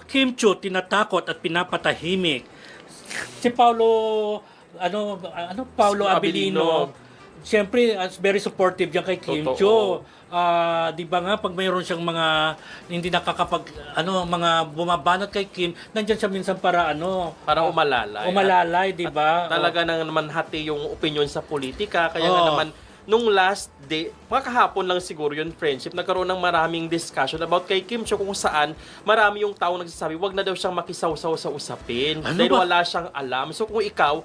Kim Chiu tinatakot at pinapatahimik. Si Paulo Abilino, siyempre very supportive diyan kay Kim Totoo. Chiu. Di ba nga pag mayroon siyang mga hindi mga bumabanat kay Kim, nandiyan siya minsan para Para umalalay. umalalay, di ba? Talaga nang naman hati yung opinion sa politika. Kaya nga Oo. naman, nung last day, mga kahapon lang siguro yun, friendship, nagkaroon ng maraming discussion about kay Kim Chiu kung saan marami yung tao nagsasabi, wag na daw siyang makisawsaw sa usapin. Ano dahil ba? wala siyang alam. So kung ikaw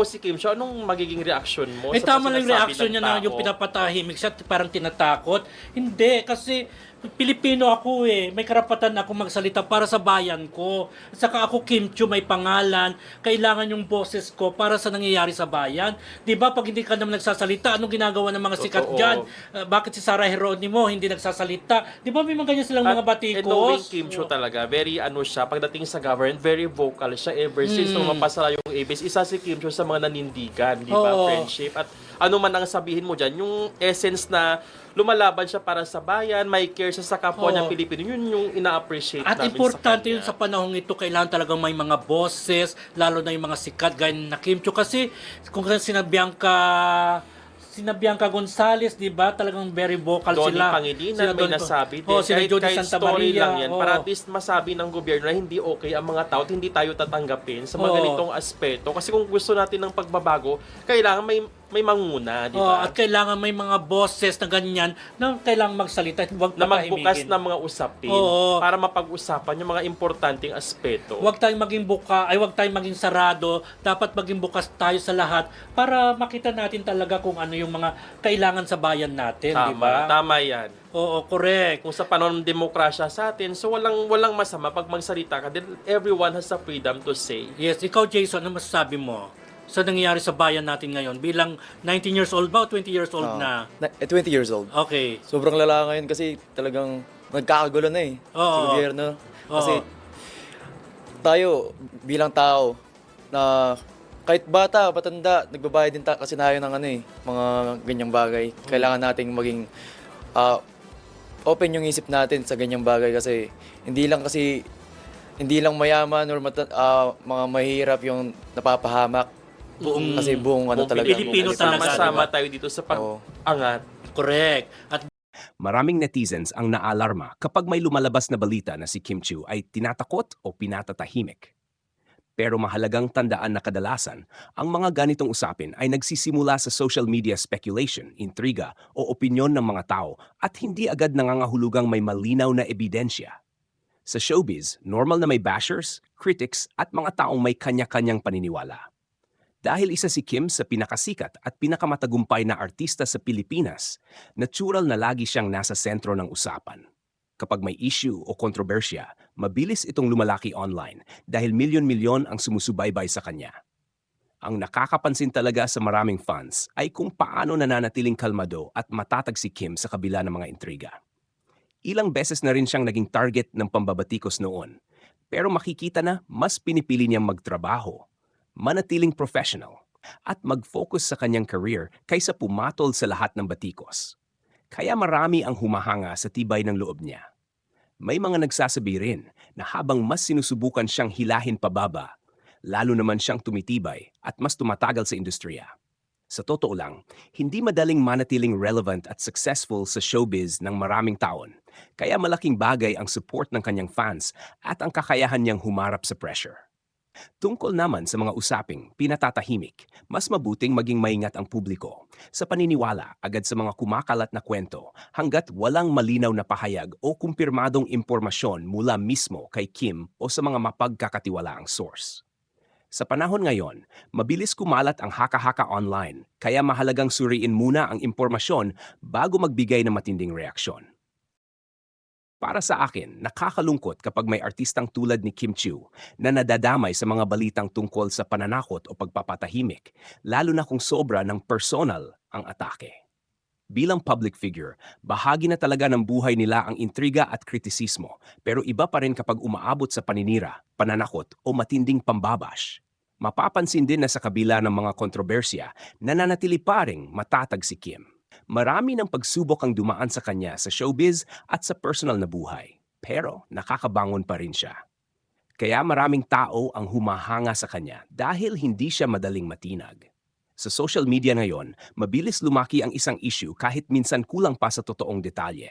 si Kim Chiu, anong magiging reaction mo? Eh sa tama lang yung sinasabi reaction ng niya na tao? yung pinapatahimik siya, parang tinatakot. Hindi, kasi Pilipino ako eh. May karapatan ako magsalita para sa bayan ko. At saka ako, Kim Chiu, may pangalan. Kailangan yung boses ko para sa nangyayari sa bayan. Di ba, pag hindi ka naman nagsasalita, anong ginagawa ng mga sikat Totoo. dyan? Bakit si Sarah Geronimo hindi nagsasalita? Di ba, may mga ganyan silang mga And knowing batikos? Kim Chiu talaga, very siya, pagdating sa government, very vocal siya ever since nung mapasala yung ABS. Isa si Kim Chiu sa mga nanindigan, di ba, Oo. friendship? At ano man ang sabihin mo dyan, yung essence na lumalaban siya para sa bayan, may care siya sa kapwa niya Oo. Pilipino, yun yung ina-appreciate At namin importante sa yun kanya. sa panahong ito, kailangan talagang may mga boses, lalo na yung mga sikat, gaya na Kim Chiu. Kasi kung sina Bianca Gonzales, di ba? Talagang very vocal Donnie sila. Pangilinan, may nasabi din. Oh, sila Jody kahit Santa story Maria. lang yan, Oh. para at least masabi ng gobyerno na hindi okay ang mga tao at hindi tayo tatanggapin sa mga Oo. ganitong aspeto. Kasi kung gusto natin ng pagbabago, kailangan may manguna, di Oh, ba? at kailangan may mga boses na ganyan na kailangan magsalita, huwag Na magbukas patahimikin. ng mga usapin Oo. para mapag-usapan yung mga importanteng aspeto. Huwag tayong huwag tayong maging sarado, dapat maging bukas tayo sa lahat para makita natin talaga kung ano yung mga kailangan sa bayan natin, di ba? Tama yan. Oo, correct. Kung sa panahon ng demokrasya sa atin, so walang masama pag magsalita ka. Then everyone has the freedom to say. Yes, ikaw Jason, ano masasabi mo sa nangyayari sa bayan natin ngayon? Bilang 19 years old ba o 20 years old na? 20 years old. Okay. Sobrang lala ngayon kasi talagang nagkakagulo na eh sa Oo. gobyerno. Kasi Oo. tayo bilang tao na kahit bata, patanda, nagbabayad din kasi tayo ng mga ganyang bagay. Kailangan nating maging open yung isip natin sa ganyang bagay kasi hindi lang mayaman or mga mahirap yung napapahamak. Kasi buong talaga. Pilipino buong talaga, Sama-sama diba? tayo dito sa Oo. pag-angat. Correct. At Maraming netizens ang naalarma kapag may lumalabas na balita na si Kim Chiu ay tinatakot o pinatatahimik. Pero mahalagang tandaan na kadalasan, ang mga ganitong usapin ay nagsisimula sa social media speculation, intriga o opinyon ng mga tao at hindi agad nangangahulugang may malinaw na ebidensya. Sa showbiz, normal na may bashers, critics at mga taong may kanya-kanyang paniniwala. Dahil isa si Kim sa pinakasikat at pinakamatagumpay na artista sa Pilipinas, natural na lagi siyang nasa sentro ng usapan. Kapag may issue o kontrobersya, mabilis itong lumalaki online dahil milyon-milyon ang sumusubaybay sa kanya. Ang nakakapansin talaga sa maraming fans ay kung paano nananatiling kalmado at matatag si Kim sa kabila ng mga intriga. Ilang beses na rin siyang naging target ng pambabatikos noon, pero makikita na mas pinipili niyang magtrabaho, manatiling professional, at mag-focus sa kanyang career kaysa pumatol sa lahat ng batikos. Kaya marami ang humahanga sa tibay ng loob niya. May mga nagsasabi rin na habang mas sinusubukan siyang hilahin pababa, lalo naman siyang tumitibay at mas tumatagal sa industriya. Sa totoo lang, hindi madaling manatiling relevant at successful sa showbiz ng maraming taon, kaya malaking bagay ang support ng kanyang fans at ang kakayahan niyang humarap sa pressure. Tungkol naman sa mga usaping pinatatahimik, mas mabuting maging maingat ang publiko sa paniniwala agad sa mga kumakalat na kwento hanggat walang malinaw na pahayag o kumpirmadong impormasyon mula mismo kay Kim o sa mga mapagkakatiwalaang source. Sa panahon ngayon, mabilis kumalat ang haka-haka online, kaya mahalagang suriin muna ang impormasyon bago magbigay ng matinding reaksyon. Para sa akin, nakakalungkot kapag may artistang tulad ni Kim Chiu na nadadamay sa mga balitang tungkol sa pananakot o pagpapatahimik, lalo na kung sobra ng personal ang atake. Bilang public figure, bahagi na talaga ng buhay nila ang intriga at kritisismo, pero iba pa rin kapag umaabot sa paninira, pananakot o matinding pambabash. Mapapansin din na sa kabila ng mga kontrobersya, nananatili pa ring matatag si Kim. Marami ng pagsubok ang dumaan sa kanya sa showbiz at sa personal na buhay, pero nakakabangon pa rin siya. Kaya maraming tao ang humahanga sa kanya dahil hindi siya madaling matinag. Sa social media ngayon, mabilis lumaki ang isang issue kahit minsan kulang pa sa totoong detalye.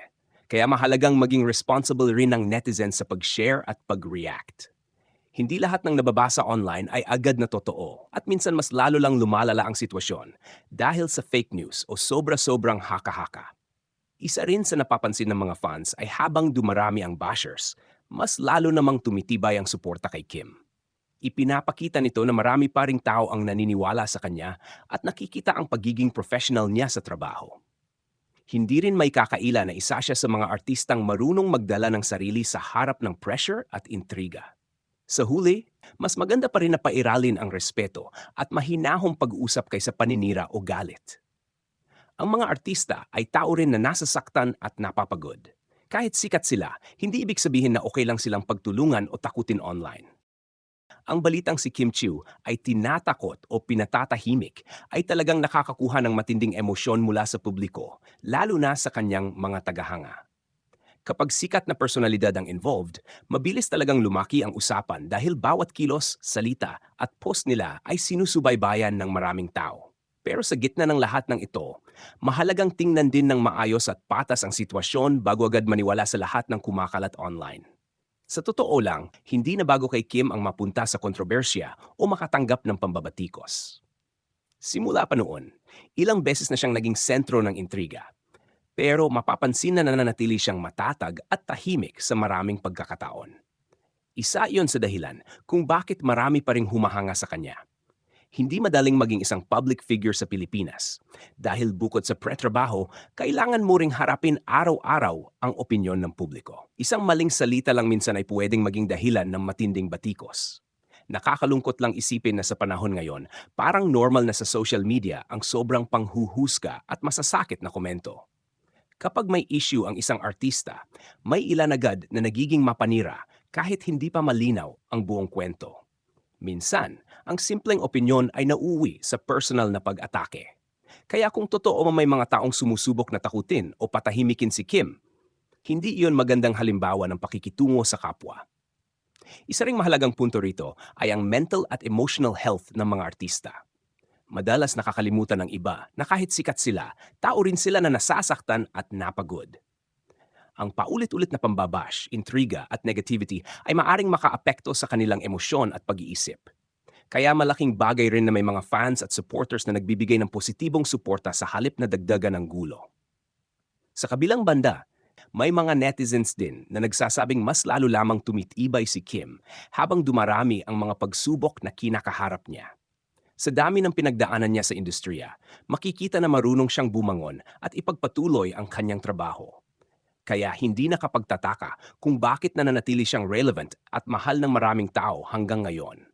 Kaya mahalagang maging responsible rin ng netizens sa pag-share at pag-react. Hindi lahat ng nababasa online ay agad na totoo at minsan mas lalo lang lumalala ang sitwasyon dahil sa fake news o sobra-sobrang haka-haka. Isa rin sa napapansin ng mga fans ay habang dumarami ang bashers, mas lalo namang tumitibay ang suporta kay Kim. Ipinapakita nito na marami pa ring tao ang naniniwala sa kanya at nakikita ang pagiging professional niya sa trabaho. Hindi rin may kakaila na isa siya sa mga artistang marunong magdala ng sarili sa harap ng pressure at intriga. Sa huli, mas maganda pa rin na pairalin ang respeto at mahinahong pag-uusap kaysa paninira o galit. Ang mga artista ay tao rin na nasasaktan at napapagod. Kahit sikat sila, hindi ibig sabihin na okay lang silang pagtulungan o takutin online. Ang balitang si Kim Chiu ay tinatakot o pinatatahimik ay talagang nakakakuha ng matinding emosyon mula sa publiko, lalo na sa kanyang mga tagahanga. Kapag sikat na personalidad ang involved, mabilis talagang lumaki ang usapan dahil bawat kilos, salita at post nila ay sinusubaybayan ng maraming tao. Pero sa gitna ng lahat ng ito, mahalagang tingnan din ng maayos at patas ang sitwasyon bago agad maniwala sa lahat ng kumakalat online. Sa totoo lang, hindi na bago kay Kim ang mapunta sa kontrobersya o makatanggap ng pambabatikos. Simula pa noon, ilang beses na siyang naging sentro ng intriga. Pero mapapansin na nananatili siyang matatag at tahimik sa maraming pagkakataon. Isa iyon sa dahilan kung bakit marami pa ring humahanga sa kanya. Hindi madaling maging isang public figure sa Pilipinas dahil bukod sa pretrabaho, kailangan mo ring harapin araw-araw ang opinyon ng publiko. Isang maling salita lang minsan ay pwedeng maging dahilan ng matinding batikos. Nakakalungkot lang isipin na sa panahon ngayon, parang normal na sa social media ang sobrang panghuhusga at masasakit na komento. Kapag may issue ang isang artista, may ilan agad na nagiging mapanira kahit hindi pa malinaw ang buong kwento. Minsan, ang simpleng opinyon ay nauuwi sa personal na pag-atake. Kaya kung totoo may mga taong sumusubok na takutin o patahimikin si Kim, hindi iyon magandang halimbawa ng pakikitungo sa kapwa. Isa ring mahalagang punto rito ay ang mental at emotional health ng mga artista. Madalas nakakalimutan ng iba na kahit sikat sila, tao rin sila na nasasaktan at napagod. Ang paulit-ulit na pambabash, intriga at negativity ay maaring makaapekto sa kanilang emosyon at pag-iisip. Kaya malaking bagay rin na may mga fans at supporters na nagbibigay ng positibong suporta sa halip na dagdagan ng gulo. Sa kabilang banda, may mga netizens din na nagsasabing mas lalo lamang tumitibay si Kim habang dumarami ang mga pagsubok na kinakaharap niya. Sa dami ng pinagdaanan niya sa industriya, makikita na marunong siyang bumangon at ipagpatuloy ang kanyang trabaho. Kaya hindi nakapagtataka kung bakit nananatili siyang relevant at mahal ng maraming tao hanggang ngayon.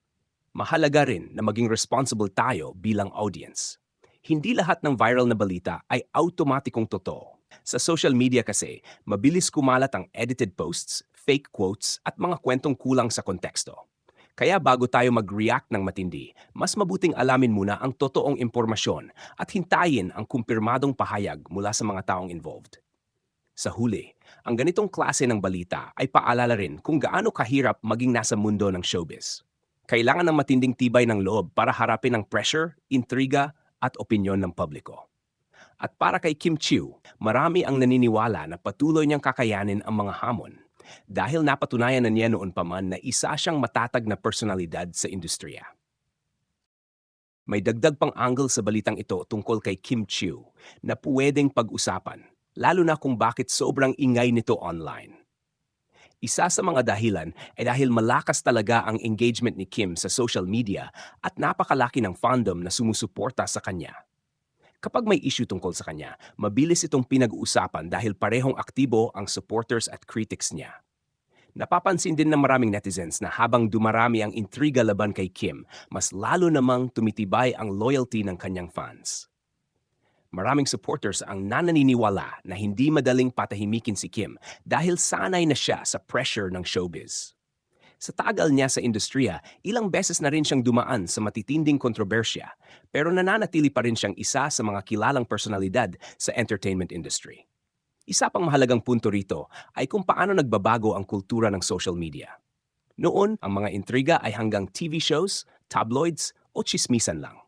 Mahalaga rin na maging responsible tayo bilang audience. Hindi lahat ng viral na balita ay automatikong totoo. Sa social media kasi, mabilis kumalat ang edited posts, fake quotes at mga kwentong kulang sa konteksto. Kaya bago tayo mag-react ng matindi, mas mabuting alamin muna ang totoong impormasyon at hintayin ang kumpirmadong pahayag mula sa mga taong involved. Sa huli, ang ganitong klase ng balita ay paalala rin kung gaano kahirap maging nasa mundo ng showbiz. Kailangan ng matinding tibay ng loob para harapin ang pressure, intriga at opinyon ng publiko. At para kay Kim Chiu, marami ang naniniwala na patuloy niyang kakayanin ang mga hamon dahil napatunayan na niya noon pa man na isa siyang matatag na personalidad sa industriya. May dagdag pang angle sa balitang ito tungkol kay Kim Chiu na pwedeng pag-usapan, lalo na kung bakit sobrang ingay nito online. Isa sa mga dahilan ay dahil malakas talaga ang engagement ni Kim sa social media at napakalaki ng fandom na sumusuporta sa kanya. Kapag may issue tungkol sa kanya, mabilis itong pinag-uusapan dahil parehong aktibo ang supporters at critics niya. Napapansin din ng maraming netizens na habang dumarami ang intriga laban kay Kim, mas lalo namang tumitibay ang loyalty ng kanyang fans. Maraming supporters ang nananiniwala na hindi madaling patahimikin si Kim dahil sanay na siya sa pressure ng showbiz. Sa tagal niya sa industriya, ilang beses na rin siyang dumaan sa matitinding kontrobersya, pero nananatili pa rin siyang isa sa mga kilalang personalidad sa entertainment industry. Isa pang mahalagang punto rito ay kung paano nagbabago ang kultura ng social media. Noon, ang mga intriga ay hanggang TV shows, tabloids o chismisan lang.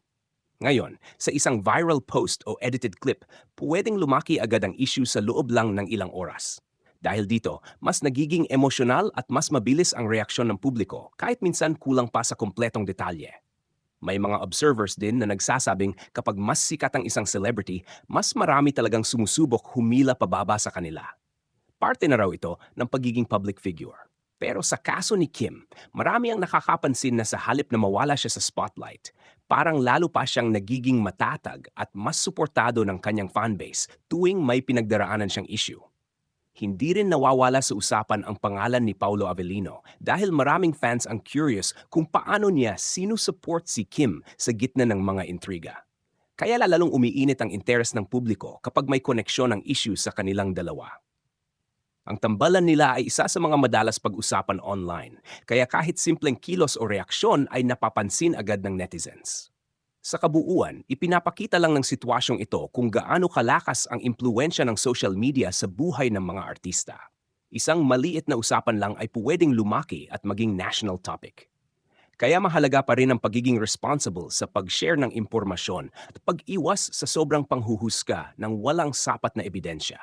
Ngayon, sa isang viral post o edited clip, pwedeng lumaki agad ang issue sa loob lang ng ilang oras. Dahil dito, mas nagiging emosyonal at mas mabilis ang reaksyon ng publiko kahit minsan kulang pa sa kumpletong detalye. May mga observers din na nagsasabing kapag mas sikat ang isang celebrity, mas marami talagang sumusubok humila pababa sa kanila. Parte na raw ito ng pagiging public figure. Pero sa kaso ni Kim, marami ang nakakapansin na sa halip na mawala siya sa spotlight, parang lalo pa siyang nagiging matatag at mas suportado ng kanyang fanbase tuwing may pinagdaraanan siyang issue. Hindi rin nawawala sa usapan ang pangalan ni Paolo Avellino dahil maraming fans ang curious kung paano niya sinusupport si Kim sa gitna ng mga intriga. Kaya lalong umiinit ang interes ng publiko kapag may koneksyon ang issue sa kanilang dalawa. Ang tambalan nila ay isa sa mga madalas pag-usapan online, kaya kahit simpleng kilos o reaksyon ay napapansin agad ng netizens. Sa kabuuan, ipinapakita lang ng sitwasyong ito kung gaano kalakas ang impluensya ng social media sa buhay ng mga artista. Isang maliit na usapan lang ay pwedeng lumaki at maging national topic. Kaya mahalaga pa rin ang pagiging responsible sa pag-share ng impormasyon at pag-iwas sa sobrang panghuhusga ng walang sapat na ebidensya.